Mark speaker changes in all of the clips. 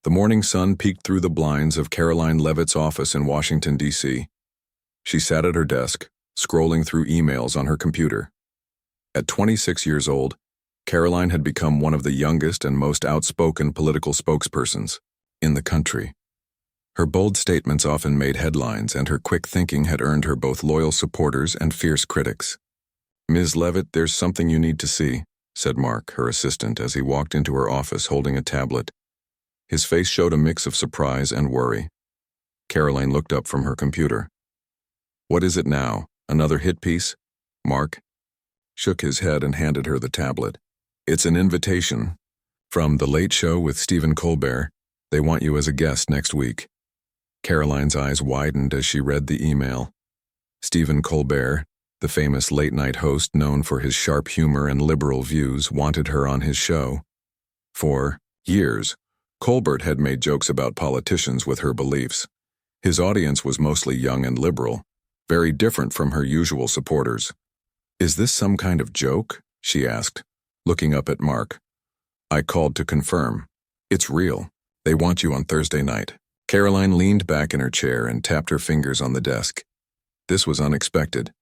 Speaker 1: The morning sun peeked through the blinds of Karoline Leavitt's office in Washington, D.C. She sat at her desk, scrolling through emails on her computer. At 26 years old, Karoline had become one of the youngest and most outspoken political spokespersons in the country. Her bold statements often made headlines, and her quick thinking had earned her both loyal supporters and fierce critics. "Ms. Leavitt, there's something you need to see," said Mark, her assistant, as he walked into her office holding a tablet. His face showed a mix of surprise and worry. Karoline looked up from her computer. "What is it now? Another hit piece?" Mark shook his head and handed her the tablet. "It's an invitation from The Late Show with Stephen Colbert. They want you as a guest next week." Karoline's eyes widened as she read the email. Stephen Colbert, the famous late-night host known for his sharp humor and liberal views, wanted her on his show. For years, Colbert had made jokes about politicians with her beliefs. His audience was mostly young and liberal, very different from her usual supporters. "Is this some kind of joke?" she asked, looking up at Mark. "I called to confirm. It's real. They want you on Thursday night." Karoline leaned back in her chair and tapped her fingers on the desk. This was unexpected.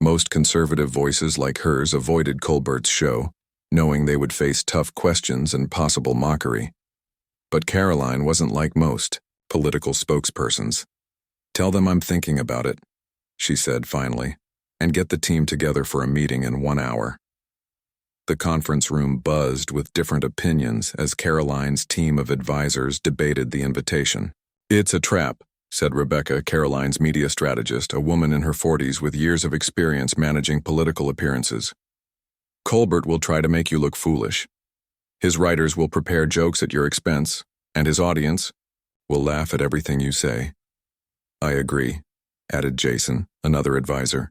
Speaker 1: Most conservative voices like hers avoided Colbert's show, knowing they would face tough questions and possible mockery. But Karoline wasn't like most political spokespersons. "Tell them I'm thinking about it," she said finally, "and get the team together for a meeting in 1 hour." The conference room buzzed with different opinions as Karoline's team of advisors debated the invitation. "It's a trap," said Rebecca, Karoline's media strategist, a woman in her 40s with years of experience managing political appearances. "Colbert will try to make you look foolish. His writers will prepare jokes at your expense, and his audience will laugh at everything you say." "I agree," added Jason, another advisor.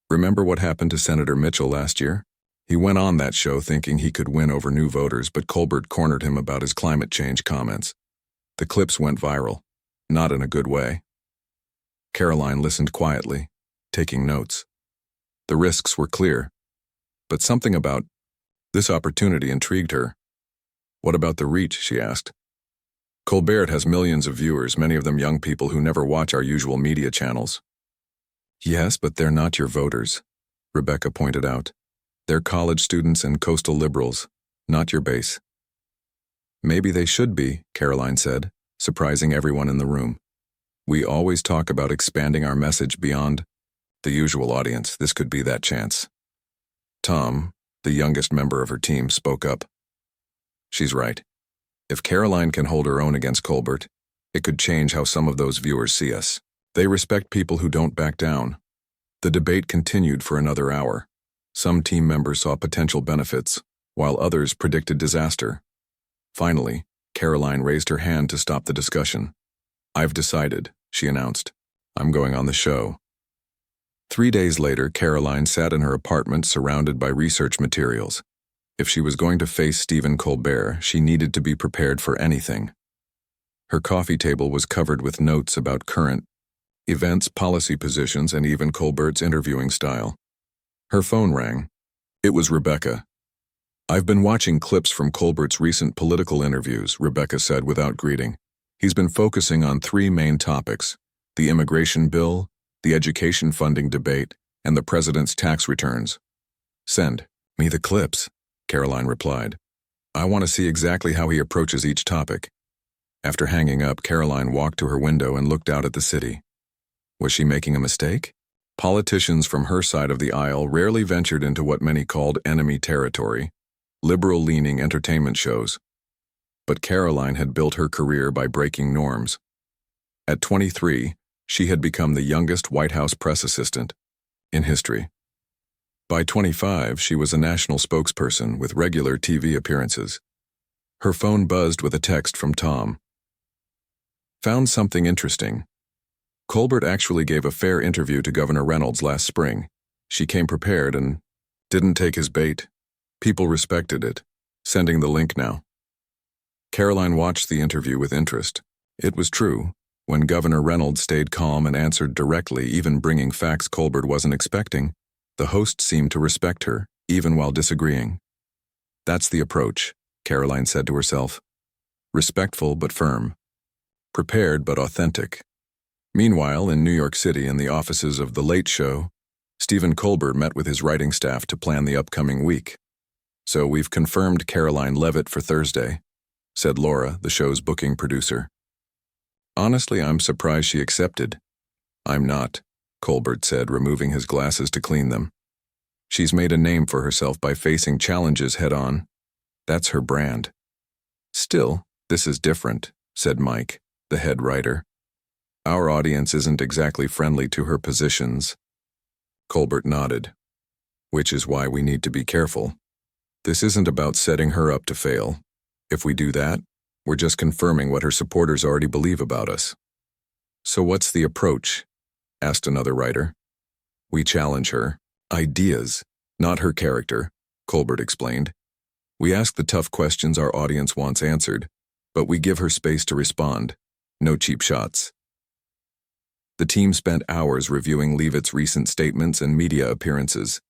Speaker 1: "Remember what happened to Senator Mitchell last year? He went on that show thinking he could win over new voters, but Colbert cornered him about his climate change comments. The clips went viral, not in a good way." Karoline listened quietly, taking notes. The risks were clear, but something about this opportunity intrigued her. "What about the reach?" she asked. "Colbert has millions of viewers, many of them young people who never watch our usual media channels." "Yes, but they're not your voters," Rebecca pointed out. "They're college students and coastal liberals, not your base." "Maybe they should be," Karoline said, surprising everyone in the room. "We always talk about expanding our message beyond the usual audience. This could be that chance." Tom, the youngest member of her team, spoke up. "She's right. If Karoline can hold her own against Colbert, it could change how some of those viewers see us. They respect people who don't back down." The debate continued for another hour. Some team members saw potential benefits, while others predicted disaster. Finally, Karoline raised her hand to stop the discussion. "I've decided," she announced. "I'm going on the show." 3 days later, Karoline sat in her apartment surrounded by research materials. If she was going to face Stephen Colbert, she needed to be prepared for anything. Her coffee table was covered with notes about current events, policy positions, and even Colbert's interviewing style. Her phone rang. It was Rebecca. "I've been watching clips from Colbert's recent political interviews," Rebecca said without greeting. "He's been focusing on 3 main topics: the immigration bill, the education funding debate, and the president's tax returns." "Send me the clips," Karoline replied. "I want to see exactly how he approaches each topic." After hanging up, Karoline walked to her window and looked out at the city. Was she making a mistake? Politicians from her side of the aisle rarely ventured into what many called enemy territory, liberal-leaning entertainment shows. But Karoline had built her career by breaking norms. At 23, she had become the youngest White House press assistant in history. By 25, she was a national spokesperson with regular TV appearances. Her phone buzzed with a text from Tom. "Found something interesting. Colbert actually gave a fair interview to Governor Reynolds last spring. She came prepared and didn't take his bait. People respected it. Sending the link now." Karoline watched the interview with interest. It was true. When Governor Reynolds stayed calm and answered directly, even bringing facts Colbert wasn't expecting, the host seemed to respect her, even while disagreeing. "That's the approach," Karoline said to herself. respectful but firm, prepared but authentic. Meanwhile, in New York City, in the offices of The Late Show, Stephen Colbert met with his writing staff to plan the upcoming week. "So we've confirmed Karoline Leavitt for Thursday," said Laura, the show's booking producer. "Honestly, I'm surprised she accepted." "I'm not," Colbert said, removing his glasses to clean them. "She's made a name for herself by facing challenges head-on. That's her brand." "Still, this is different," said Mike, the head writer. "Our audience isn't exactly friendly to her positions." Colbert nodded. "Which is why we need to be careful. This isn't about setting her up to fail. If we do that, we're just confirming what her supporters already believe about us." "So what's the approach?" asked another writer. "We challenge her ideas, not her character," Colbert explained. "We ask the tough questions our audience wants answered, but we give her space to respond. No cheap shots." The team spent hours reviewing Leavitt's recent statements and media appearances.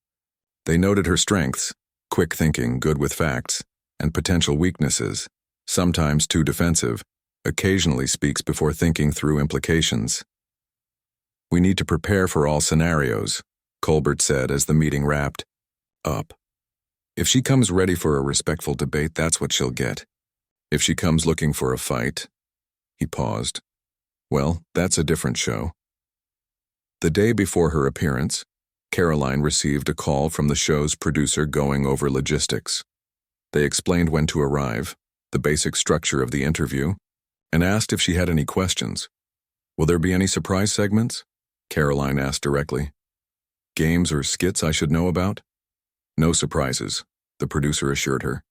Speaker 1: They noted her strengths, quick thinking, good with facts, and potential weaknesses, sometimes too defensive, occasionally speaks before thinking through implications. "We need to prepare for all scenarios," Colbert said as the meeting wrapped up. "If she comes ready for a respectful debate, that's what she'll get. If she comes looking for a fight," he paused, "well, that's a different show." The day before her appearance, Karoline received a call from the show's producer going over logistics. They explained when to arrive, the basic structure of the interview, and asked if she had any questions. "Will there be any surprise segments?" Karoline asked directly. "Games or skits I should know about?" "No surprises," the producer assured her.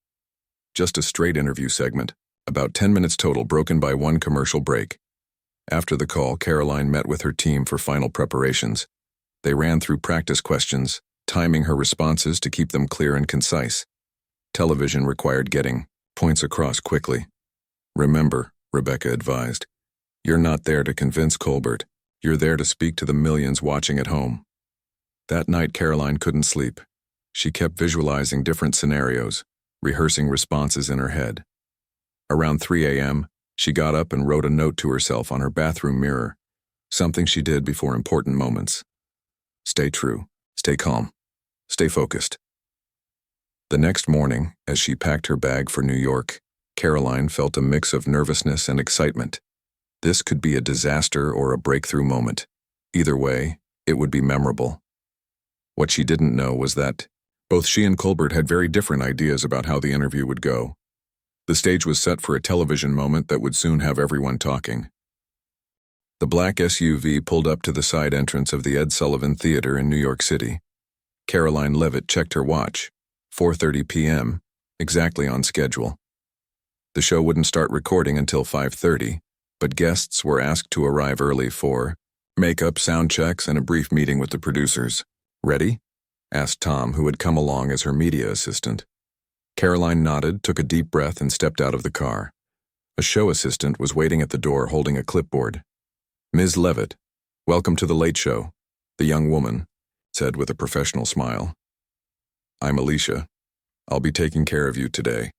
Speaker 1: "Just a straight interview segment, about 10 minutes total, broken by one commercial break." After the call, Karoline met with her team for final preparations. They ran through practice questions, timing her responses to keep them clear and concise. Television required getting points across quickly. "Remember," Rebecca advised, "you're not there to convince Colbert. You're there to speak to the millions watching at home." That night, Karoline couldn't sleep. She kept visualizing different scenarios, rehearsing responses in her head. Around 3 a.m., she got up and wrote a note to herself on her bathroom mirror, something she did before important moments. "Stay true, stay calm, stay focused." The next morning, as she packed her bag for New York, Karoline felt a mix of nervousness and excitement. This could be a disaster or a breakthrough moment. Either way, it would be memorable. What she didn't know was that both she and Colbert had very different ideas about how the interview would go. The stage was set for a television moment that would soon have everyone talking. The black SUV pulled up to the side entrance of the Ed Sullivan Theater in New York City. Karoline Leavitt checked her watch. 4:30 p.m., exactly on schedule. The show wouldn't start recording until 5:30, but guests were asked to arrive early for makeup, sound checks, and a brief meeting with the producers. "Ready?" asked Tom, who had come along as her media assistant. Karoline nodded, took a deep breath, and stepped out of the car. A show assistant was waiting at the door holding a clipboard. "Ms. Leavitt, welcome to The Late Show," the young woman said with a professional smile. "I'm Alicia. I'll be taking care of you today."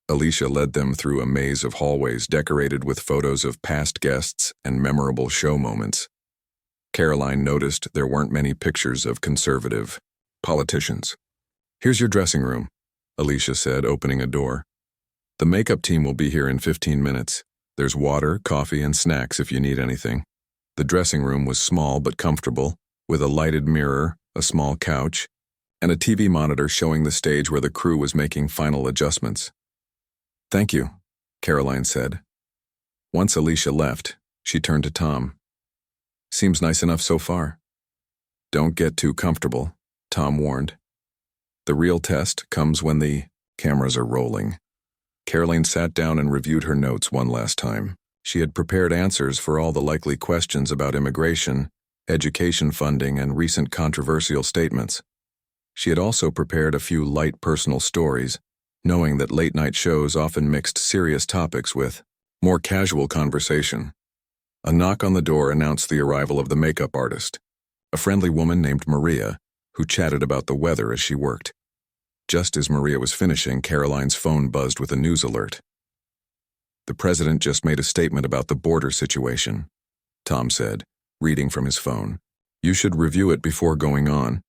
Speaker 1: Alicia led them through a maze of hallways decorated with photos of past guests and memorable show moments. Karoline noticed there weren't many pictures of conservative politicians. "Here's your dressing room," Alicia said, opening a door. "The makeup team will be here in 15 minutes. There's water, coffee, and snacks if you need anything." The dressing room was small but comfortable, with a lighted mirror, a small couch, and a TV monitor showing the stage where the crew was making final adjustments. "Thank you," Karoline said. Once Alicia left, she turned to Tom. "Seems nice enough so far." "Don't get too comfortable," Tom warned. "The real test comes when the cameras are rolling." Karoline sat down and reviewed her notes one last time. She had prepared answers for all the likely questions about immigration, education funding, and recent controversial statements. She had also prepared a few light personal stories, knowing that late-night shows often mixed serious topics with more casual conversation. A knock on the door announced the arrival of the makeup artist, a friendly woman named Maria, who chatted about the weather as she worked. Just as Maria was finishing, Karoline's phone buzzed with a news alert. The president just made a statement about the border situation, Tom said, reading from his phone. You should review it before going on.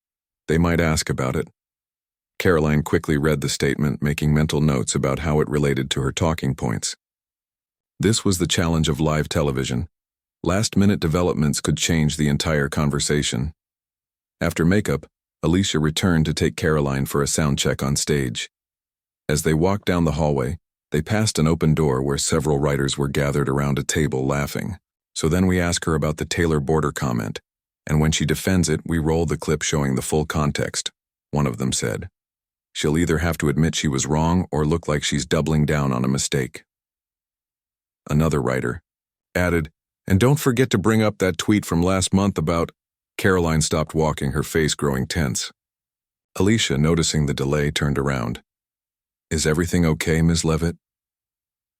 Speaker 1: They might ask about it. Karoline quickly read the statement, making mental notes about how it related to her talking points. This was the challenge of live television. Last-minute developments could change the entire conversation. After makeup, Alicia returned to take Karoline for a sound check on stage. As they walked down the hallway, they passed an open door where several writers were gathered around a table laughing. So then we ask her about the Taylor border comment, and when she defends it, we roll the clip showing the full context, one of them said. She'll either have to admit she was wrong or look like she's doubling down on a mistake. Another writer added, and don't forget to bring up that tweet from last month about... Karoline stopped walking, her face growing tense. Alicia, noticing the delay, turned around. Is everything okay, Ms. Leavitt?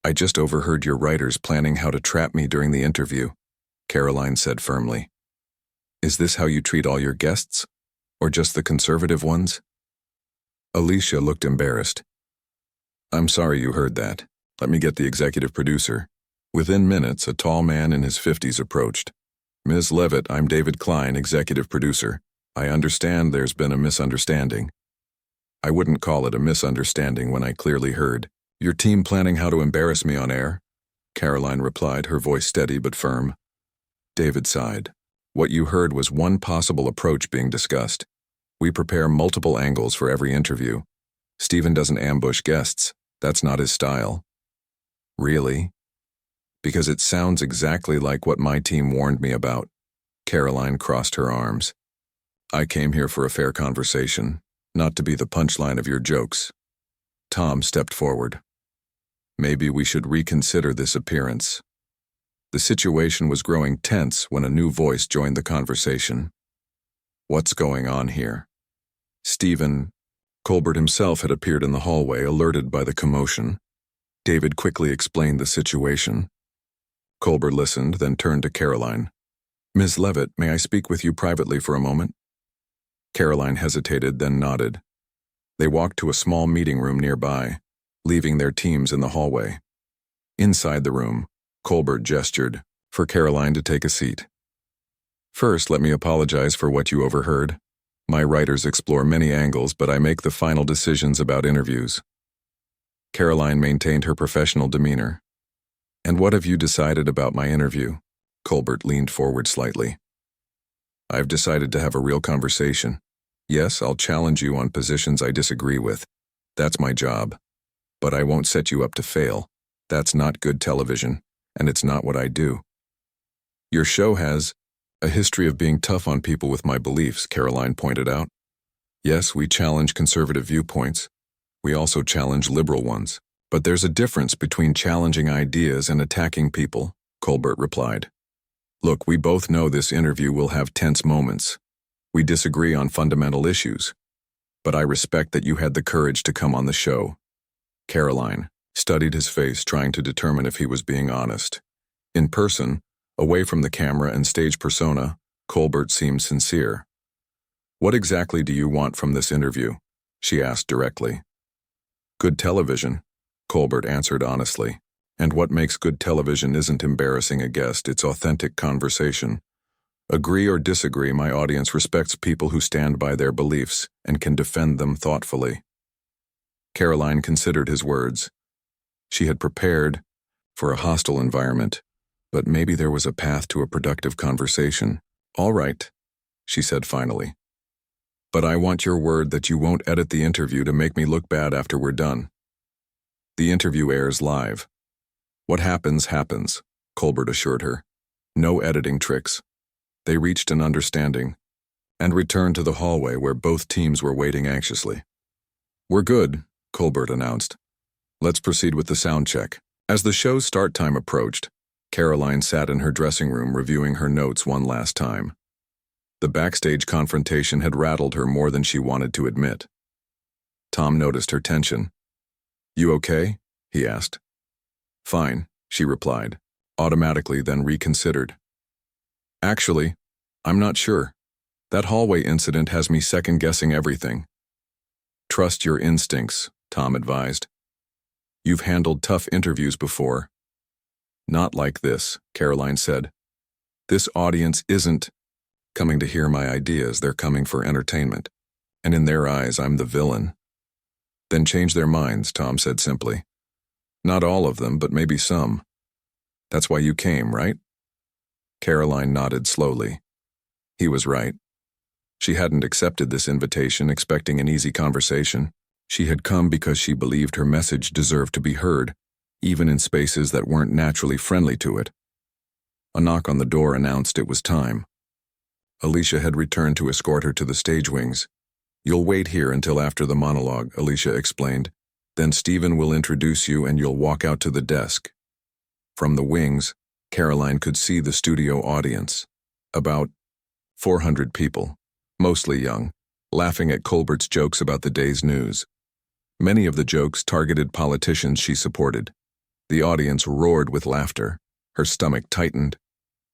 Speaker 1: I just overheard your writers planning how to trap me during the interview, Karoline said firmly. Is this how you treat all your guests? Or just the conservative ones? Alicia looked embarrassed. I'm sorry you heard that. Let me get the executive producer. Within minutes, a tall man in his 50s approached. Ms. Leavitt, I'm David Klein, executive producer. I understand there's been a misunderstanding. I wouldn't call it a misunderstanding when I clearly heard, your team planning how to embarrass me on air? Karoline replied, her voice steady but firm. David sighed. What you heard was one possible approach being discussed. We prepare multiple angles for every interview. Stephen doesn't ambush guests. That's not his style. Really? Because it sounds exactly like what my team warned me about. Karoline crossed her arms. I came here for a fair conversation, not to be the punchline of your jokes. Tom stepped forward. Maybe we should reconsider this appearance. The situation was growing tense when a new voice joined the conversation. What's going on here? Stephen, Colbert himself had appeared in the hallway, alerted by the commotion. David quickly explained the situation. Colbert listened, then turned to Karoline. Ms. Leavitt, may I speak with you privately for a moment? Karoline hesitated, then nodded. They walked to a small meeting room nearby, leaving their teams in the hallway. Inside the room, Colbert gestured for Karoline to take a seat. First, let me apologize for what you overheard. My writers explore many angles, but I make the final decisions about interviews. Karoline maintained her professional demeanor. And what have you decided about my interview? Colbert leaned forward slightly. I've decided to have a real conversation. Yes, I'll challenge you on positions I disagree with. That's my job. But I won't set you up to fail. That's not good television, and it's not what I do. Your show has a history of being tough on people with my beliefs, Karoline pointed out. Yes, we challenge conservative viewpoints. We also challenge liberal ones. But there's a difference between challenging ideas and attacking people, Colbert replied. Look, we both know this interview will have tense moments. We disagree on fundamental issues. But I respect that you had the courage to come on the show. Karoline studied his face, trying to determine if he was being honest. In person, away from the camera and stage persona, Colbert seemed sincere. What exactly do you want from this interview? She asked directly. Good television, Colbert answered honestly. And what makes good television isn't embarrassing a guest, it's authentic conversation. Agree or disagree, my audience respects people who stand by their beliefs and can defend them thoughtfully. Karoline considered his words. She had prepared for a hostile environment, but maybe there was a path to a productive conversation. All right, she said finally. But I want your word that you won't edit the interview to make me look bad after we're done. The interview airs live. What happens, happens, Colbert assured her. No editing tricks. They reached an understanding and returned to the hallway where both teams were waiting anxiously. We're good, Colbert announced. Let's proceed with the sound check. As the show's start time approached, Karoline sat in her dressing room reviewing her notes one last time. The backstage confrontation had rattled her more than she wanted to admit. Tom noticed her tension. You okay? He asked. Fine, she replied, automatically then reconsidered. Actually, I'm not sure. That hallway incident has me second-guessing everything. Trust your instincts, Tom advised. You've handled tough interviews before. "Not like this," Karoline said. "This audience isn't coming to hear my ideas, they're coming for entertainment. And in their eyes, I'm the villain." "Then change their minds," Tom said simply. "Not all of them, but maybe some. That's why you came, right?" Karoline nodded slowly. He was right. She hadn't accepted this invitation expecting an easy conversation. She had come because she believed her message deserved to be heard, even in spaces that weren't naturally friendly to it. A knock on the door announced it was time. Alicia had returned to escort her to the stage wings. "You'll wait here until after the monologue," Alicia explained. "Then Stephen will introduce you and you'll walk out to the desk." From the wings, Karoline could see the studio audience. About 400 people, mostly young, laughing at Colbert's jokes about the day's news. Many of the jokes targeted politicians she supported. The audience roared with laughter. Her stomach tightened.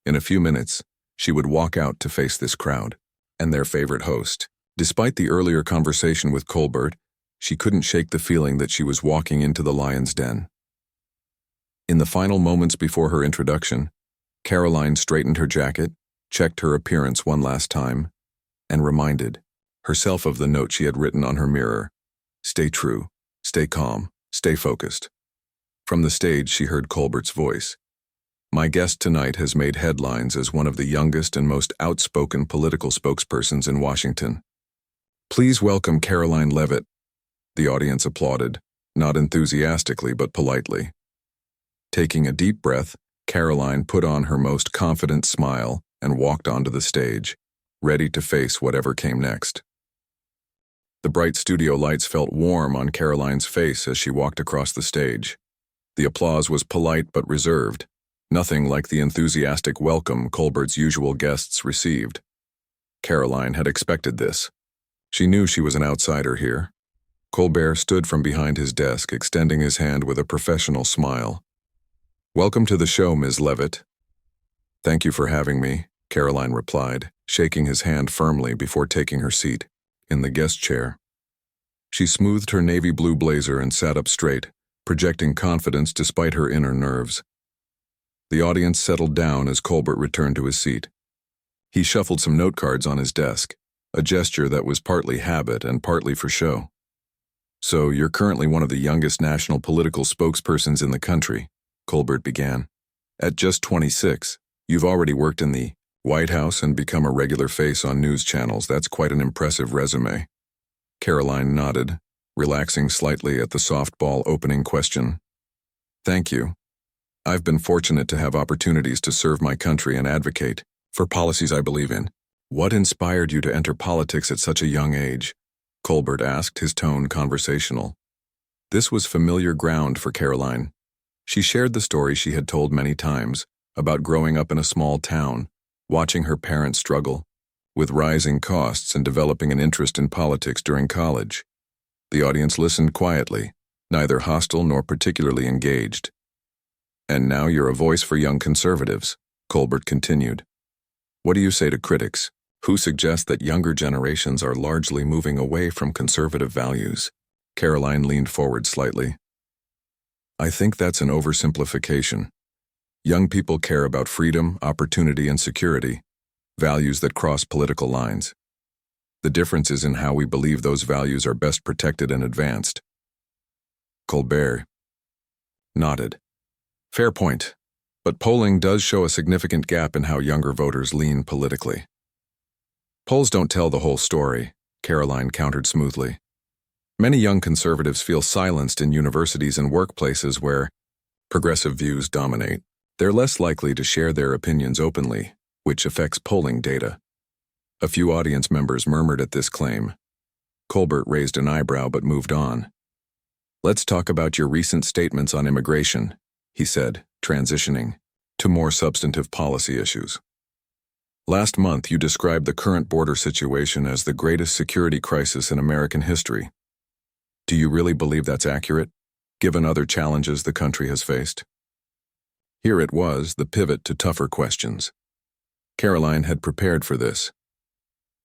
Speaker 1: In a few minutes, she would walk out to face this crowd and their favorite host. Despite the earlier conversation with Colbert, she couldn't shake the feeling that she was walking into the lion's den. In the final moments before her introduction, Karoline straightened her jacket, checked her appearance one last time, and reminded herself of the note she had written on her mirror. "Stay true, stay calm, stay focused." From the stage, she heard Colbert's voice. "My guest tonight has made headlines as one of the youngest and most outspoken political spokespersons in Washington. Please welcome Karoline Leavitt." The audience applauded, not enthusiastically but politely. Taking a deep breath, Karoline put on her most confident smile and walked onto the stage, ready to face whatever came next. The bright studio lights felt warm on Karoline's face as she walked across the stage. The applause was polite but reserved, nothing like the enthusiastic welcome Colbert's usual guests received. Karoline had expected this. She knew she was an outsider here. Colbert stood from behind his desk, extending his hand with a professional smile. "Welcome to the show, Ms. Leavitt." "Thank you for having me," Karoline replied, shaking his hand firmly before taking her seat in the guest chair. She smoothed her navy blue blazer and sat up straight, projecting confidence despite her inner nerves. The audience settled down as Colbert returned to his seat. He shuffled some note cards on his desk, a gesture that was partly habit and partly for show. "So you're currently one of the youngest national political spokespersons in the country," Colbert began. "At just 26, you've already worked in the White House and become a regular face on news channels. That's quite an impressive resume." Karoline nodded, relaxing slightly at the softball opening question. "Thank you. I've been fortunate to have opportunities to serve my country and advocate for policies I believe in." "What inspired you to enter politics at such a young age?" Colbert asked, his tone conversational. This was familiar ground for Karoline. She shared the story she had told many times about growing up in a small town, watching her parents struggle with rising costs and developing an interest in politics during college. The audience listened quietly, neither hostile nor particularly engaged. "And now you're a voice for young conservatives," Colbert continued. "What do you say to critics who suggest that younger generations are largely moving away from conservative values?" Karoline leaned forward slightly. "I think that's an oversimplification. Young people care about freedom, opportunity, and security, values that cross political lines. The difference is in how we believe those values are best protected and advanced." Colbert nodded. "Fair point, but polling does show a significant gap in how younger voters lean politically." "Polls don't tell the whole story," Karoline countered smoothly. "Many young conservatives feel silenced in universities and workplaces where progressive views dominate. They're less likely to share their opinions openly, which affects polling data." A few audience members murmured at this claim. Colbert raised an eyebrow but moved on. "Let's talk about your recent statements on immigration," he said, transitioning to more substantive policy issues. "Last month, you described the current border situation as the greatest security crisis in American history. Do you really believe that's accurate, given other challenges the country has faced?" Here it was, the pivot to tougher questions. Karoline had prepared for this.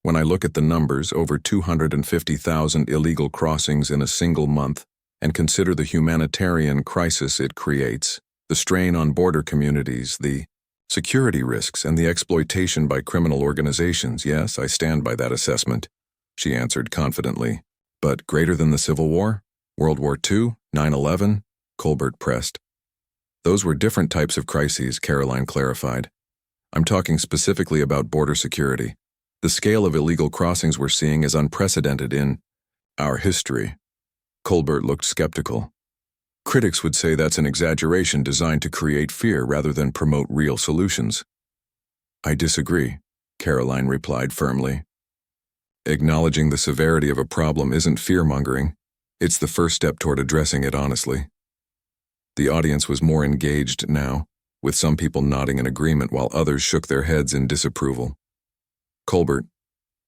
Speaker 1: "When I look at the numbers, over 250,000 illegal crossings in a single month, and consider the humanitarian crisis it creates, The strain on border communities, the security risks, and the exploitation by criminal organizations. Yes, I stand by that assessment, she answered confidently. But greater than the Civil War? World War II? 9/11? Colbert pressed. Those were different types of crises, Karoline clarified. I'm talking specifically about border security. The scale of illegal crossings we're seeing is unprecedented in our history. Colbert looked skeptical. Critics would say that's an exaggeration designed to create fear rather than promote real solutions. I disagree, Karoline replied firmly. Acknowledging the severity of a problem isn't fear-mongering. It's the first step toward addressing it honestly. The audience was more engaged now, with some people nodding in agreement while others shook their heads in disapproval. Colbert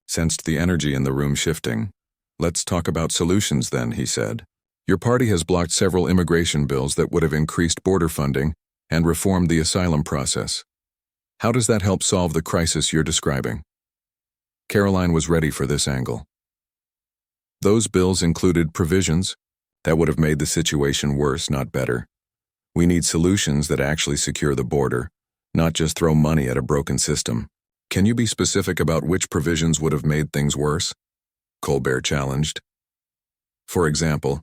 Speaker 1: sensed the energy in the room shifting. Let's talk about solutions then, he said. Your party has blocked several immigration bills that would have increased border funding and reformed the asylum process. How does that help solve the crisis you're describing? Karoline was ready for this angle. Those bills included provisions that would have made the situation worse, not better. We need solutions that actually secure the border, not just throw money at a broken system. Can you be specific about which provisions would have made things worse? Colbert challenged. For example,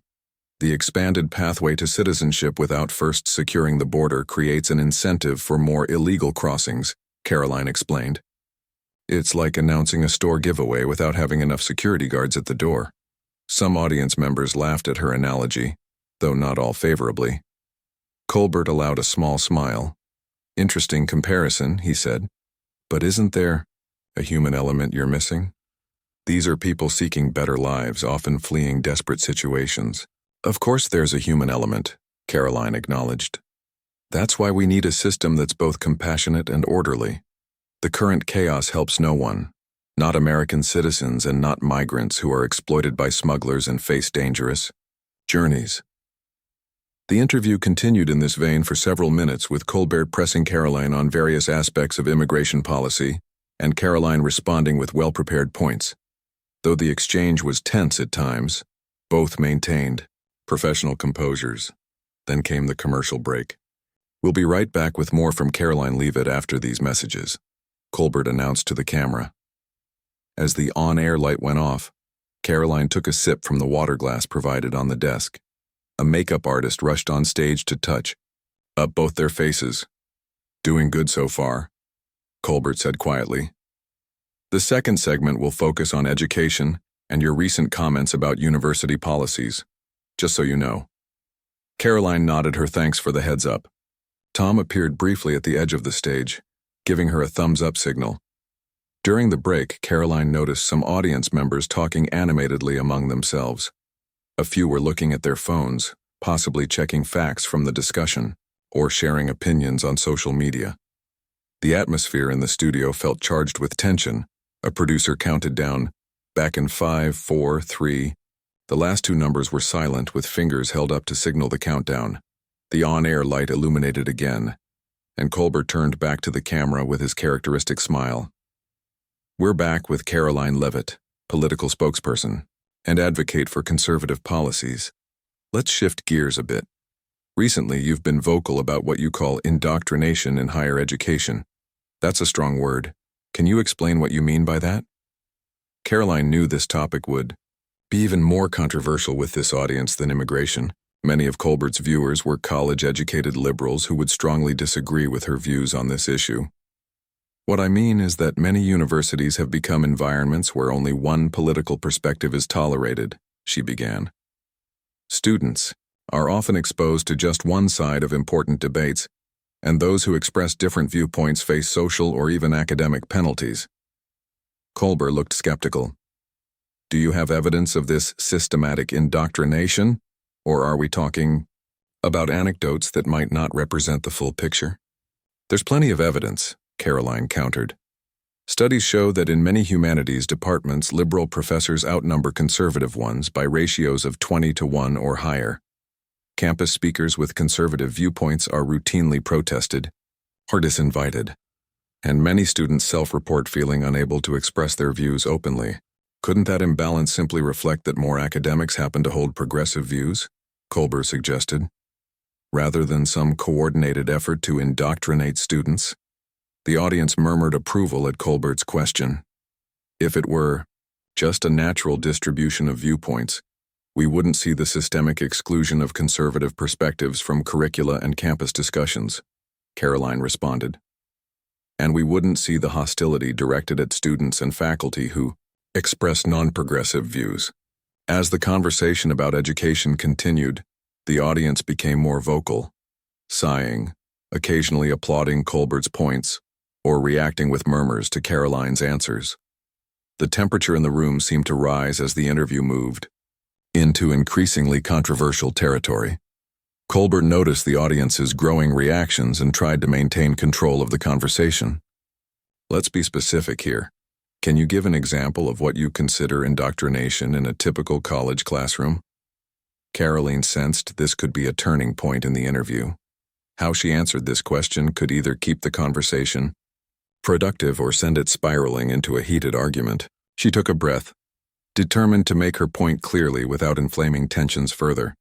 Speaker 1: the expanded pathway to citizenship without first securing the border creates an incentive for more illegal crossings, Karoline explained. It's like announcing a store giveaway without having enough security guards at the door. Some audience members laughed at her analogy, though not all favorably. Colbert allowed a small smile. Interesting comparison, he said. But isn't there a human element you're missing? These are people seeking better lives, often fleeing desperate situations. Of course there's a human element, Karoline acknowledged. That's why we need a system that's both compassionate and orderly. The current chaos helps no one, not American citizens and not migrants who are exploited by smugglers and face dangerous journeys. The interview continued in this vein for several minutes, with Colbert pressing Karoline on various aspects of immigration policy and Karoline responding with well-prepared points. Though the exchange was tense at times, both maintained professional composures. Then came the commercial break. We'll be right back with more from Karoline Leavitt after these messages, Colbert announced to the camera. As the on-air light went off, Karoline took a sip from the water glass provided on the desk. A makeup artist rushed on stage to touch up both their faces. Doing good so far, Colbert said quietly. The second segment will focus on education and your recent comments about university policies, just so you know. Karoline nodded her thanks for the heads up. Tom appeared briefly at the edge of the stage, giving her a thumbs-up signal. During the break, Karoline noticed some audience members talking animatedly among themselves. A few were looking at their phones, possibly checking facts from the discussion, or sharing opinions on social media. The atmosphere in the studio felt charged with tension. A producer counted down, back in 5, 4, 3. The last two numbers were silent, with fingers held up to signal the countdown. The on-air light illuminated again, and Colbert turned back to the camera with his characteristic smile. We're back with Karoline Leavitt, political spokesperson, and advocate for conservative policies. Let's shift gears a bit. Recently, you've been vocal about what you call indoctrination in higher education. That's a strong word. Can you explain what you mean by that? Karoline knew this topic would be even more controversial with this audience than immigration. Many of Colbert's viewers were college-educated liberals who would strongly disagree with her views on this issue. What I mean is that many universities have become environments where only one political perspective is tolerated, she began. Students are often exposed to just one side of important debates, and those who express different viewpoints face social or even academic penalties. Colbert looked skeptical. Do you have evidence of this systematic indoctrination, or are we talking about anecdotes that might not represent the full picture? There's plenty of evidence, Karoline countered. Studies show that in many humanities departments, liberal professors outnumber conservative ones by ratios of 20-1 or higher. Campus speakers with conservative viewpoints are routinely protested or disinvited, and many students self-report feeling unable to express their views openly. Couldn't that imbalance simply reflect that more academics happen to hold progressive views? Colbert suggested. rather than some coordinated effort to indoctrinate students. The audience murmured approval at Colbert's question. If it were just a natural distribution of viewpoints, we wouldn't see the systemic exclusion of conservative perspectives from curricula and campus discussions, Karoline responded. And we wouldn't see the hostility directed at students and faculty who express non-progressive views. As the conversation about education continued, the audience became more vocal, sighing, occasionally applauding Colbert's points, or reacting with murmurs to Karoline's answers. The temperature in the room seemed to rise as the interview moved into increasingly controversial territory. Colbert noticed the audience's growing reactions and tried to maintain control of the conversation. Let's be specific here. Can you give an example of what you consider indoctrination in a typical college classroom? Karoline sensed this could be a turning point in the interview. How she answered this question could either keep the conversation productive or send it spiraling into a heated argument. She took a breath, determined to make her point clearly without inflaming tensions further.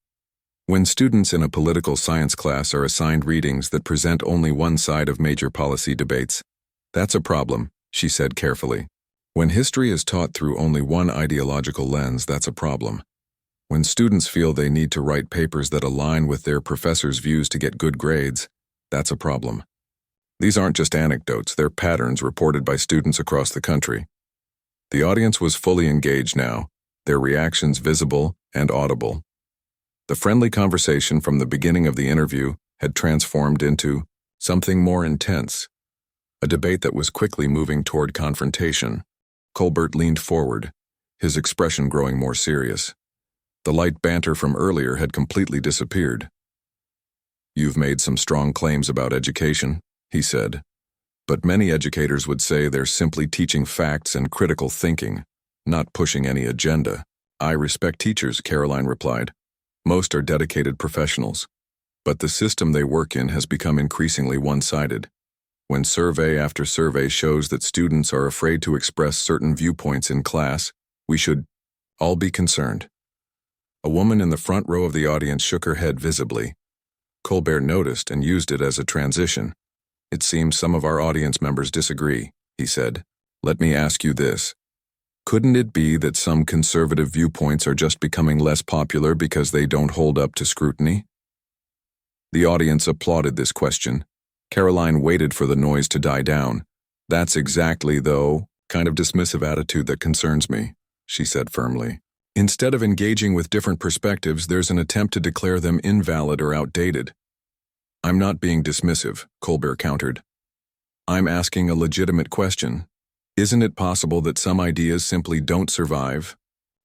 Speaker 1: When students in a political science class are assigned readings that present only one side of major policy debates, that's a problem, she said carefully. When history is taught through only one ideological lens, that's a problem. When students feel they need to write papers that align with their professor's views to get good grades, that's a problem. These aren't just anecdotes, they're patterns reported by students across the country. The audience was fully engaged now, their reactions visible and audible. The friendly conversation from the beginning of the interview had transformed into something more intense, a debate that was quickly moving toward confrontation. Colbert leaned forward, his expression growing more serious. The light banter from earlier had completely disappeared. "You've made some strong claims about education," he said, "but many educators would say they're simply teaching facts and critical thinking, not pushing any agenda." "I respect teachers," Karoline replied. "Most are dedicated professionals, but the system they work in has become increasingly one-sided. When survey after survey shows that students are afraid to express certain viewpoints in class, we should all be concerned." A woman in the front row of the audience shook her head visibly. Colbert noticed and used it as a transition. "It seems some of our audience members disagree," he said. "Let me ask you this. Couldn't it be that some conservative viewpoints are just becoming less popular because they don't hold up to scrutiny?" The audience applauded this question. Karoline waited for the noise to die down. "That's exactly, though, kind of dismissive attitude that concerns me," she said firmly. "Instead of engaging with different perspectives, there's an attempt to declare them invalid or outdated." "I'm not being dismissive," Colbert countered. "I'm asking a legitimate question. Isn't it possible that some ideas simply don't survive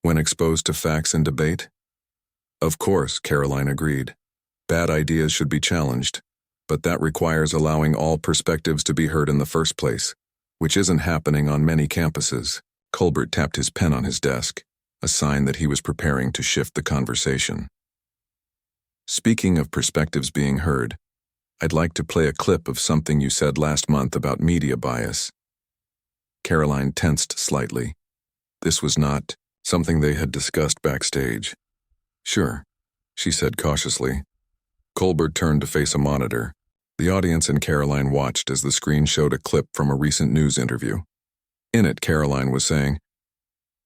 Speaker 1: when exposed to facts and debate?" "Of course," Karoline agreed. "Bad ideas should be challenged, but that requires allowing all perspectives to be heard in the first place, which isn't happening on many campuses." Colbert tapped his pen on his desk, a sign that he was preparing to shift the conversation. "Speaking of perspectives being heard, I'd like to play a clip of something you said last month about media bias." Karoline tensed slightly. This was not something they had discussed backstage. "Sure," she said cautiously. Colbert turned to face a monitor. The audience and Karoline watched as the screen showed a clip from a recent news interview. In it, Karoline was saying,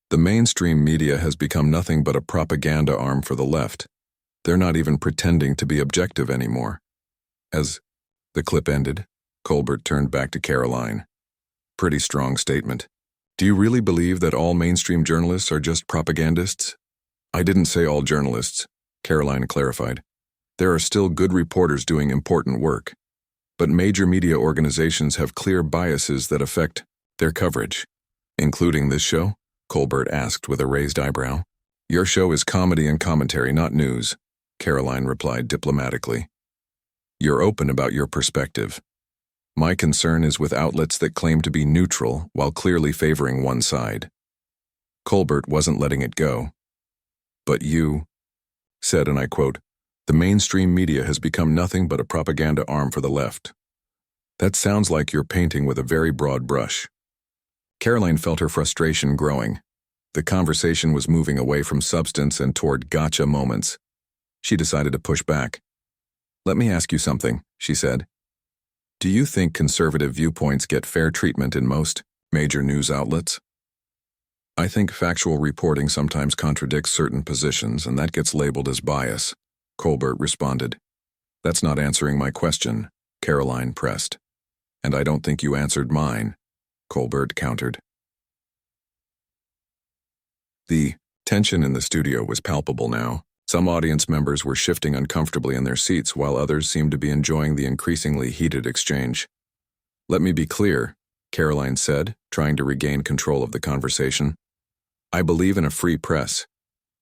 Speaker 1: "The mainstream media has become nothing but a propaganda arm for the left. They're not even pretending to be objective anymore." As the clip ended, Colbert turned back to Karoline. "Pretty strong statement. Do you really believe that all mainstream journalists are just propagandists?" "I didn't say all journalists," Karoline clarified. "There are still good reporters doing important work. But major media organizations have clear biases that affect their coverage." "Including this show?" Colbert asked with a raised eyebrow. "Your show is comedy and commentary, not news," Karoline replied diplomatically. "You're open about your perspective. My concern is with outlets that claim to be neutral while clearly favoring one side." Colbert wasn't letting it go. "But you said, and I quote, 'The mainstream media has become nothing but a propaganda arm for the left.' That sounds like you're painting with a very broad brush." Karoline felt her frustration growing. The conversation was moving away from substance and toward gotcha moments. She decided to push back. Let me ask you something, she said. Do you think conservative viewpoints get fair treatment in most major news outlets? I think factual reporting sometimes contradicts certain positions, and that gets labeled as bias, Colbert responded. That's not answering my question, Karoline pressed. And I don't think you answered mine, Colbert countered. The tension in the studio was palpable now. Some audience members were shifting uncomfortably in their seats, while others seemed to be enjoying the increasingly heated exchange. Let me be clear, Karoline said, trying to regain control of the conversation. I believe in a free press.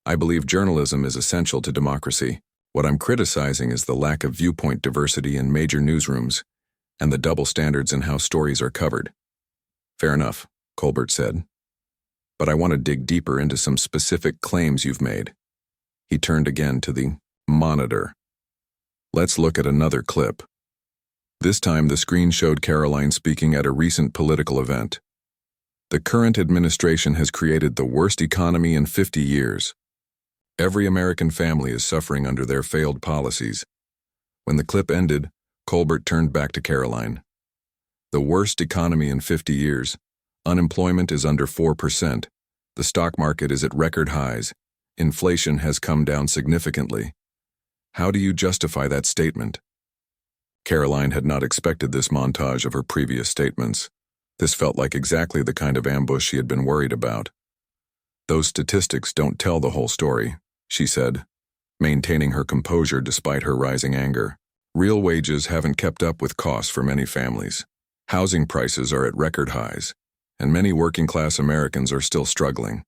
Speaker 1: I believe journalism is essential to democracy. What I'm criticizing is the lack of viewpoint diversity in major newsrooms and the double standards in how stories are covered. Fair enough, Colbert said. But I want to dig deeper into some specific claims you've made. He turned again to the monitor. Let's look at another clip. This time the screen showed Karoline speaking at a recent political event. The current administration has created the worst economy in 50 years. Every American family is suffering under their failed policies. When the clip ended, Colbert turned back to Karoline. The worst economy in 50 years. Unemployment is under 4%. The stock market is at record highs. Inflation has come down significantly. How do you justify that statement? Karoline had not expected this montage of her previous statements. This felt like exactly the kind of ambush she had been worried about. Those statistics don't tell the whole story, she said, maintaining her composure despite her rising anger. Real wages haven't kept up with costs for many families. Housing prices are at record highs, and many working-class Americans are still struggling.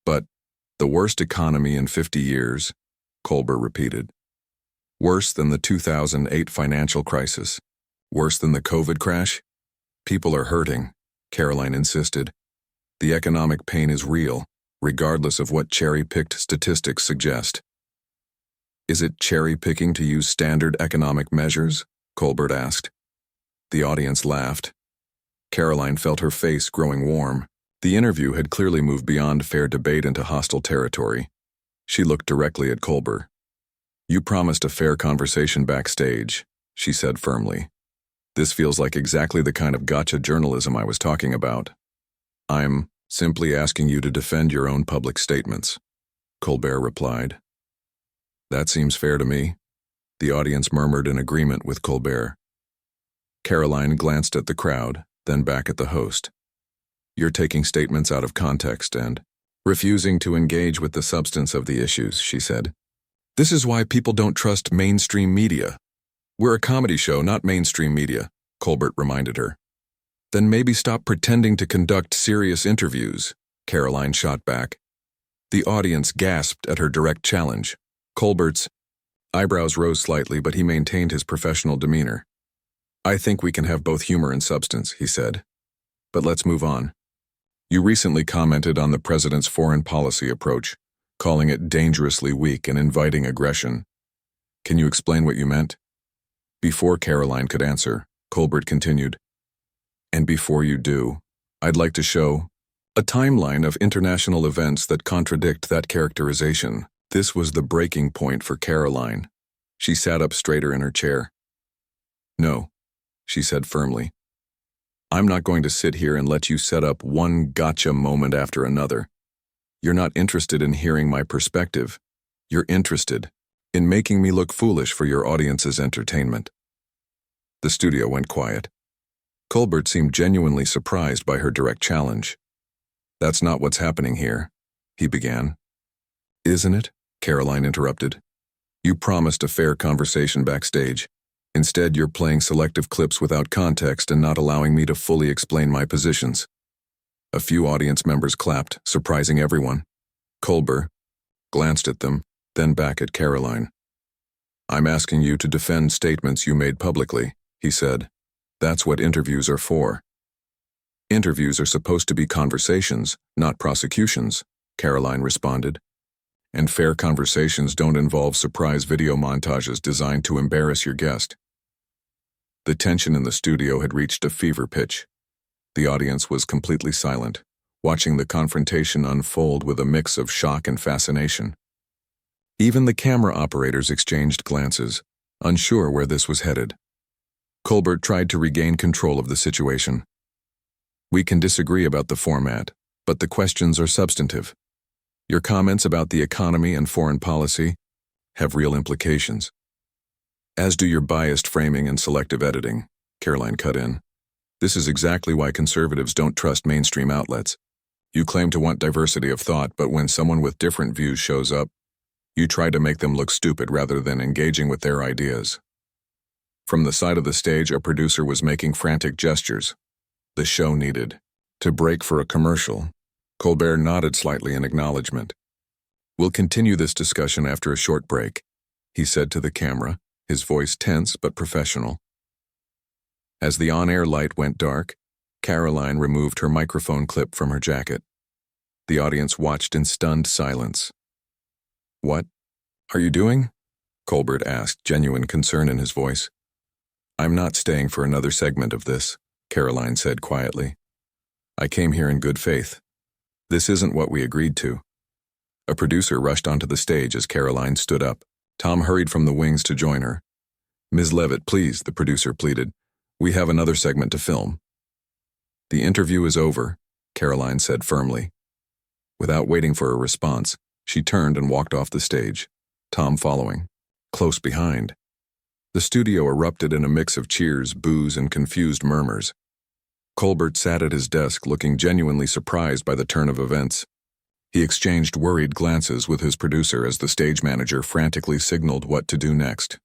Speaker 1: But the worst economy in 50 years, Colbert repeated. Worse than the 2008 financial crisis. Worse than the COVID crash? People are hurting, Karoline insisted. The economic pain is real, regardless of what cherry-picked statistics suggest. Is it cherry-picking to use standard economic measures? Colbert asked. The audience laughed. Karoline felt her face growing warm. The interview had clearly moved beyond fair debate into hostile territory. She looked directly at Colbert. You promised a fair conversation backstage, she said firmly. This feels like exactly the kind of gotcha journalism I was talking about. I'm simply asking you to defend your own public statements, Colbert replied. That seems fair to me. The audience murmured in agreement with Colbert. Karoline glanced at the crowd, then back at the host. You're taking statements out of context and refusing to engage with the substance of the issues, she said. This is why people don't trust mainstream media. We're a comedy show, not mainstream media, Colbert reminded her. Then maybe stop pretending to conduct serious interviews, Karoline shot back. The audience gasped at her direct challenge. Colbert's eyebrows rose slightly, but he maintained his professional demeanor. I think we can have both humor and substance, he said. But let's move on. You recently commented on the president's foreign policy approach, calling it dangerously weak and inviting aggression. Can you explain what you meant? Before Karoline could answer, Colbert continued. And before you do, I'd like to show a timeline of international events that contradict that characterization. This was the breaking point for Karoline. She sat up straighter in her chair. No, she said firmly. I'm not going to sit here and let you set up one gotcha moment after another. You're not interested in hearing my perspective. You're interested in making me look foolish for your audience's entertainment. The studio went quiet. Colbert seemed genuinely surprised by her direct challenge. That's not what's happening here, he began. Isn't it? Karoline interrupted. You promised a fair conversation backstage. Instead, you're playing selective clips without context and not allowing me to fully explain my positions. A few audience members clapped, surprising everyone. Colbert glanced at them, then back at Karoline. I'm asking you to defend statements you made publicly, he said. That's what interviews are for. Interviews are supposed to be conversations, not prosecutions, Karoline responded. And fair conversations don't involve surprise video montages designed to embarrass your guest. The tension in the studio had reached a fever pitch. The audience was completely silent, watching the confrontation unfold with a mix of shock and fascination. Even the camera operators exchanged glances, unsure where this was headed. Colbert tried to regain control of the situation. We can disagree about the format, but the questions are substantive. Your comments about the economy and foreign policy have real implications. As do your biased framing and selective editing, Karoline cut in. This is exactly why conservatives don't trust mainstream outlets. You claim to want diversity of thought, but when someone with different views shows up, you try to make them look stupid rather than engaging with their ideas. From the side of the stage, a producer was making frantic gestures. The show needed to break for a commercial. Colbert nodded slightly in acknowledgement. We'll continue this discussion after a short break, he said to the camera, his voice tense but professional. As the on-air light went dark, Karoline removed her microphone clip from her jacket. The audience watched in stunned silence. What are you doing? Colbert asked, genuine concern in his voice. I'm not staying for another segment of this, Karoline said quietly. I came here in good faith. This isn't what we agreed to. A producer rushed onto the stage as Karoline stood up. Tom hurried from the wings to join her. Ms. Leavitt, please, the producer pleaded. We have another segment to film. The interview is over, Karoline said firmly. Without waiting for a response, she turned and walked off the stage, Tom following, close behind. The studio erupted in a mix of cheers, boos, and confused murmurs. Colbert sat at his desk looking genuinely surprised by the turn of events. He exchanged worried glances with his producer as the stage manager frantically signaled what to do next.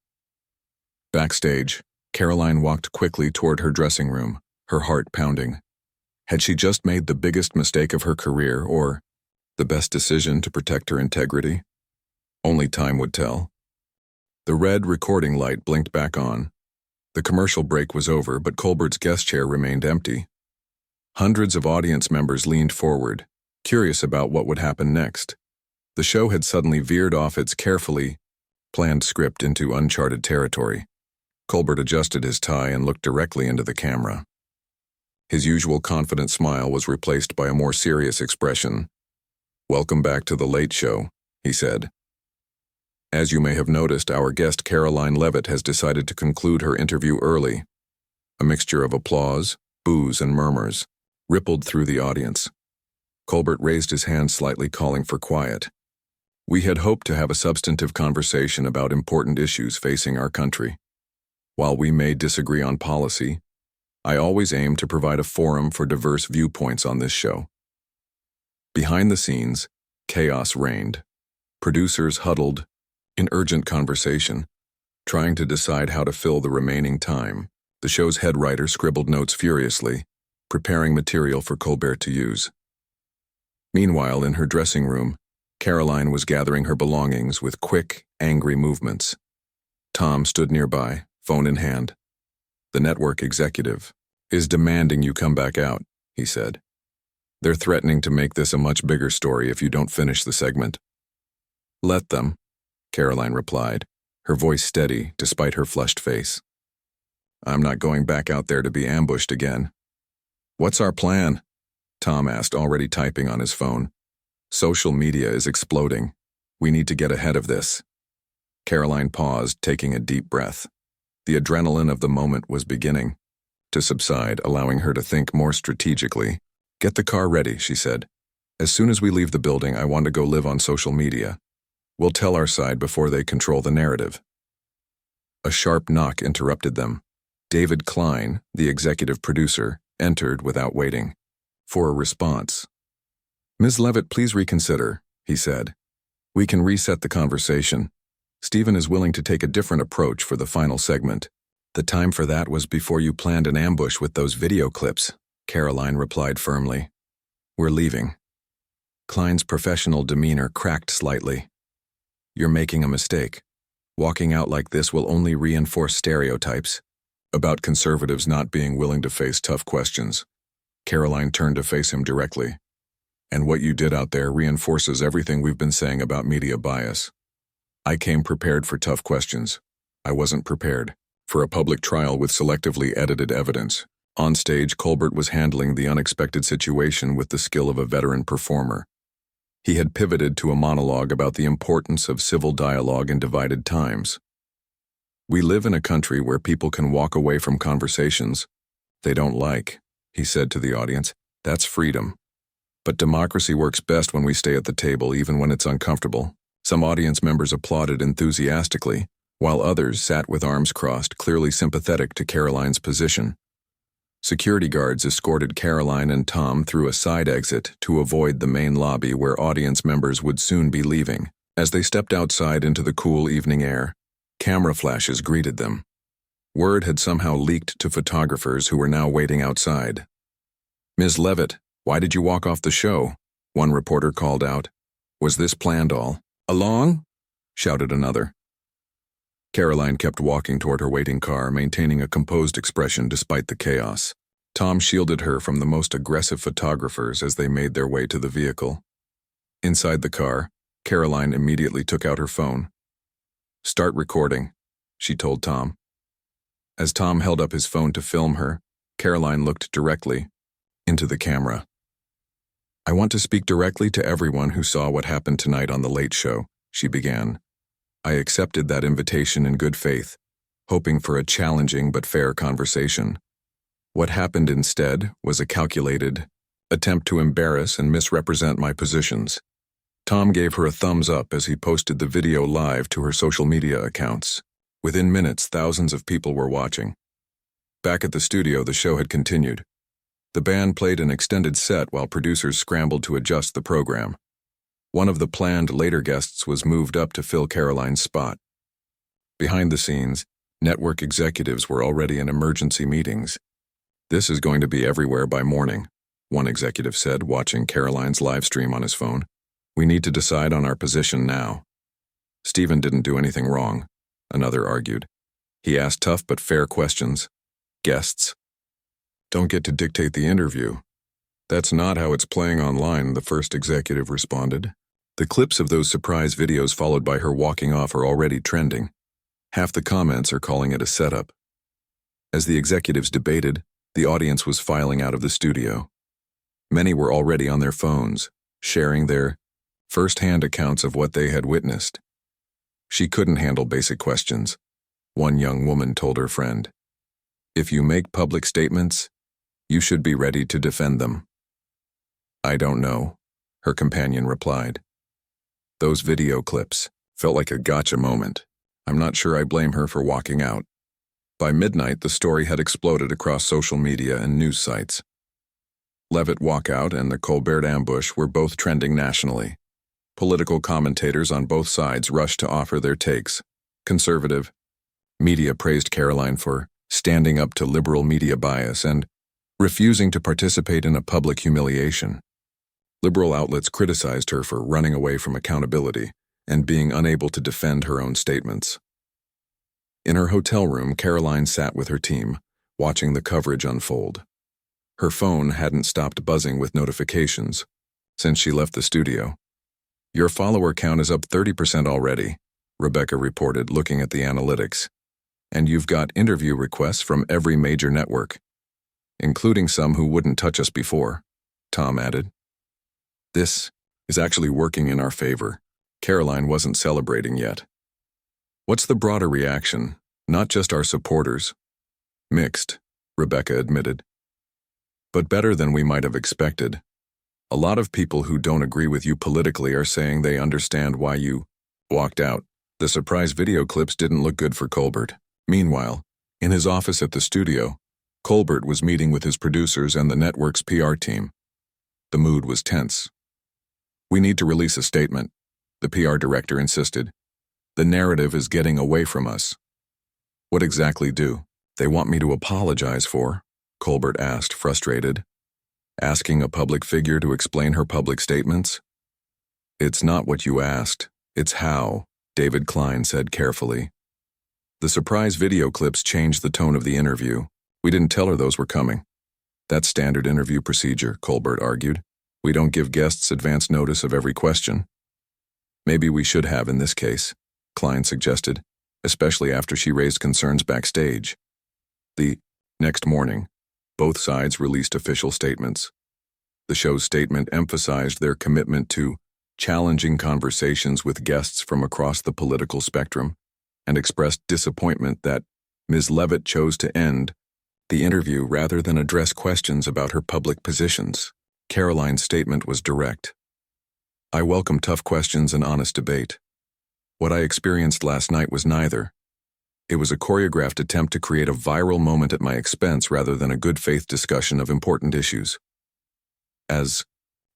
Speaker 1: Backstage, Karoline walked quickly toward her dressing room, her heart pounding. Had she just made the biggest mistake of her career, or the best decision to protect her integrity? Only time would tell. The red recording light blinked back on. The commercial break was over, but Colbert's guest chair remained empty. Hundreds of audience members leaned forward, curious about what would happen next. The show had suddenly veered off its carefully planned script into uncharted territory. Colbert adjusted his tie and looked directly into the camera. His usual confident smile was replaced by a more serious expression. Welcome back to The Late Show, he said. As you may have noticed, our guest Karoline Leavitt has decided to conclude her interview early. A mixture of applause, boos, and murmurs rippled through the audience. Colbert raised his hand slightly, calling for quiet. We had hoped to have a substantive conversation about important issues facing our country. While we may disagree on policy, I always aim to provide a forum for diverse viewpoints on this show. Behind the scenes, chaos reigned. Producers huddled in urgent conversation, trying to decide how to fill the remaining time. The show's head writer scribbled notes furiously, preparing material for Colbert to use. Meanwhile, in her dressing room, Karoline was gathering her belongings with quick, angry movements. Tom stood nearby, phone in hand. The network executive is demanding you come back out, he said. They're threatening to make this a much bigger story if you don't finish the segment. Let them, Karoline replied, her voice steady despite her flushed face. I'm not going back out there to be ambushed again. What's our plan? Tom asked, already typing on his phone. Social media is exploding. We need to get ahead of this. Karoline paused, taking a deep breath. The adrenaline of the moment was beginning to subside, allowing her to think more strategically. Get the car ready, she said. As soon as we leave the building, I want to go live on social media. We'll tell our side before they control the narrative. A sharp knock interrupted them. David Klein, the executive producer, entered without waiting for a response. Ms. Leavitt, please reconsider, he said. We can reset the conversation. Stephen is willing to take a different approach for the final segment. The time for that was before you planned an ambush with those video clips, Karoline replied firmly. We're leaving. Klein's professional demeanor cracked slightly. You're making a mistake. Walking out like this will only reinforce stereotypes about conservatives not being willing to face tough questions. Karoline turned to face him directly. And what you did out there reinforces everything we've been saying about media bias. I came prepared for tough questions. I wasn't prepared for a public trial with selectively edited evidence. On stage, Colbert was handling the unexpected situation with the skill of a veteran performer. He had pivoted to a monologue about the importance of civil dialogue in divided times. "We live in a country where people can walk away from conversations they don't like," he said to the audience. "That's freedom. But democracy works best when we stay at the table even when it's uncomfortable." Some audience members applauded enthusiastically, while others sat with arms crossed, clearly sympathetic to Karoline's position. Security guards escorted Karoline and Tom through a side exit to avoid the main lobby where audience members would soon be leaving. As they stepped outside into the cool evening air, camera flashes greeted them. Word had somehow leaked to photographers who were now waiting outside. "Ms. Leavitt, why did you walk off the show?" one reporter called out. "Was this planned all along?" shouted another. Karoline kept walking toward her waiting car, maintaining a composed expression despite the chaos. Tom shielded her from the most aggressive photographers as they made their way to the vehicle. Inside the car, Karoline immediately took out her phone. "Start recording," she told Tom. As Tom held up his phone to film her, Karoline looked directly into the camera. "I want to speak directly to everyone who saw what happened tonight on The Late Show," she began. "I accepted that invitation in good faith, hoping for a challenging but fair conversation. What happened instead was a calculated attempt to embarrass and misrepresent my positions." Tom gave her a thumbs up as he posted the video live to her social media accounts. Within minutes, thousands of people were watching. Back at the studio, the show had continued. The band played an extended set while producers scrambled to adjust the program. One of the planned later guests was moved up to fill Karoline's spot. Behind the scenes, network executives were already in emergency meetings. "This is going to be everywhere by morning," one executive said, watching Karoline's live stream on his phone. "We need to decide on our position now." "Stephen didn't do anything wrong," another argued. "He asked tough but fair questions. Guests don't get to dictate the interview." "That's not how it's playing online," the first executive responded. The clips of those surprise videos followed by her walking off are already trending. Half the comments are calling it a setup. As the executives debated, the audience was filing out of the studio. Many were already on their phones, sharing their first-hand accounts of what they had witnessed. "She couldn't handle basic questions," one young woman told her friend. "If you make public statements, you should be ready to defend them." "I don't know," her companion replied. "Those video clips felt like a gotcha moment. I'm not sure I blame her for walking out." By midnight, the story had exploded across social media and news sites. Leavitt walkout and the Colbert ambush were both trending nationally. Political commentators on both sides rushed to offer their takes. Conservative media praised Karoline for standing up to liberal media bias and refusing to participate in a public humiliation. Liberal outlets criticized her for running away from accountability and being unable to defend her own statements. In her hotel room, Karoline sat with her team, watching the coverage unfold. Her phone hadn't stopped buzzing with notifications since she left the studio. "Your follower count is up 30% already," Rebecca reported, looking at the analytics. "And you've got interview requests from every major network, including some who wouldn't touch us before," Tom added. "This is actually working in our favor." Karoline wasn't celebrating yet. "What's the broader reaction? Not just our supporters." "Mixed," Rebecca admitted. "But better than we might have expected. A lot of people who don't agree with you politically are saying they understand why you walked out." The surprise video clips didn't look good for Colbert. Meanwhile, in his office at the studio, Colbert was meeting with his producers and the network's PR team. The mood was tense. "We need to release a statement," the PR director insisted. "The narrative is getting away from us." "What exactly do they want me to apologize for?" Colbert asked, frustrated. "Asking a public figure to explain her public statements?" "It's not what you asked, it's how," David Klein said carefully. The surprise video clips changed the tone of the interview. "We didn't tell her those were coming." "That's standard interview procedure," Colbert argued. "We don't give guests advance notice of every question." "Maybe we should have in this case," Klein suggested, especially after she raised concerns backstage. The next morning, both sides released official statements. The show's statement emphasized their commitment to challenging conversations with guests from across the political spectrum. and expressed disappointment that Ms. Leavitt chose to end the interview rather than address questions about her public positions. Karoline's statement was direct. "I welcome tough questions and honest debate. What I experienced last night was neither. It was a choreographed attempt to create a viral moment at my expense rather than a good faith discussion of important issues." As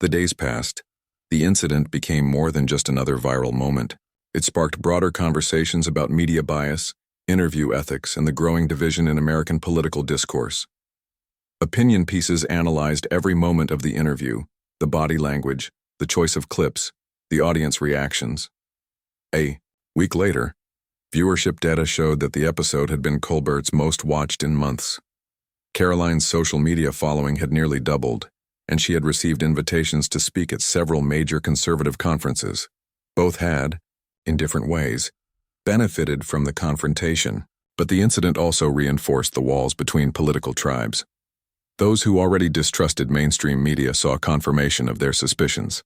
Speaker 1: the days passed, the incident became more than just another viral moment. It sparked broader conversations about media bias, interview ethics, and the growing division in American political discourse. Opinion pieces analyzed every moment of the interview, the body language, the choice of clips, the audience reactions. A week later, viewership data showed that the episode had been Colbert's most watched in months. Karoline's social media following had nearly doubled, and she had received invitations to speak at several major conservative conferences. Both had, in different ways, benefited from the confrontation, but the incident also reinforced the walls between political tribes. Those who already distrusted mainstream media saw confirmation of their suspicions.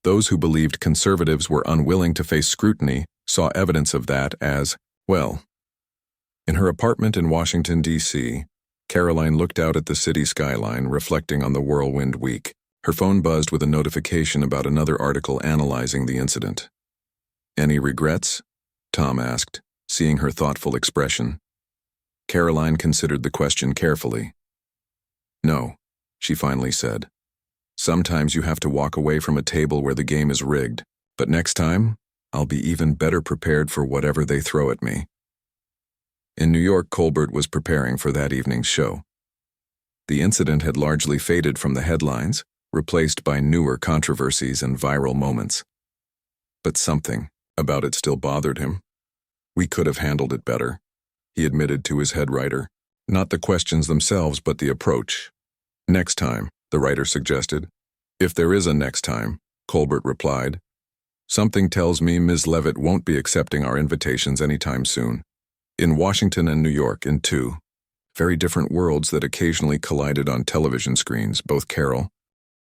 Speaker 1: Those who believed conservatives were unwilling to face scrutiny saw evidence of that as well. In her apartment in Washington, D.C., Karoline looked out at the city skyline, reflecting on the whirlwind week. Her phone buzzed with a notification about another article analyzing the incident. "Any regrets?" Tom asked, seeing her thoughtful expression. Karoline considered the question carefully. "No," she finally said. "Sometimes you have to walk away from a table where the game is rigged, but next time, I'll be even better prepared for whatever they throw at me." In New York, Colbert was preparing for that evening's show. The incident had largely faded from the headlines, replaced by newer controversies and viral moments. But something about it still bothered him. "We could have handled it better," he admitted to his head writer. Not the questions themselves, but the approach. "Next time," the writer suggested. "If there is a next time," Colbert replied. "Something tells me Ms. Leavitt won't be accepting our invitations anytime soon." In Washington and New York, in two very different worlds that occasionally collided on television screens, both Carol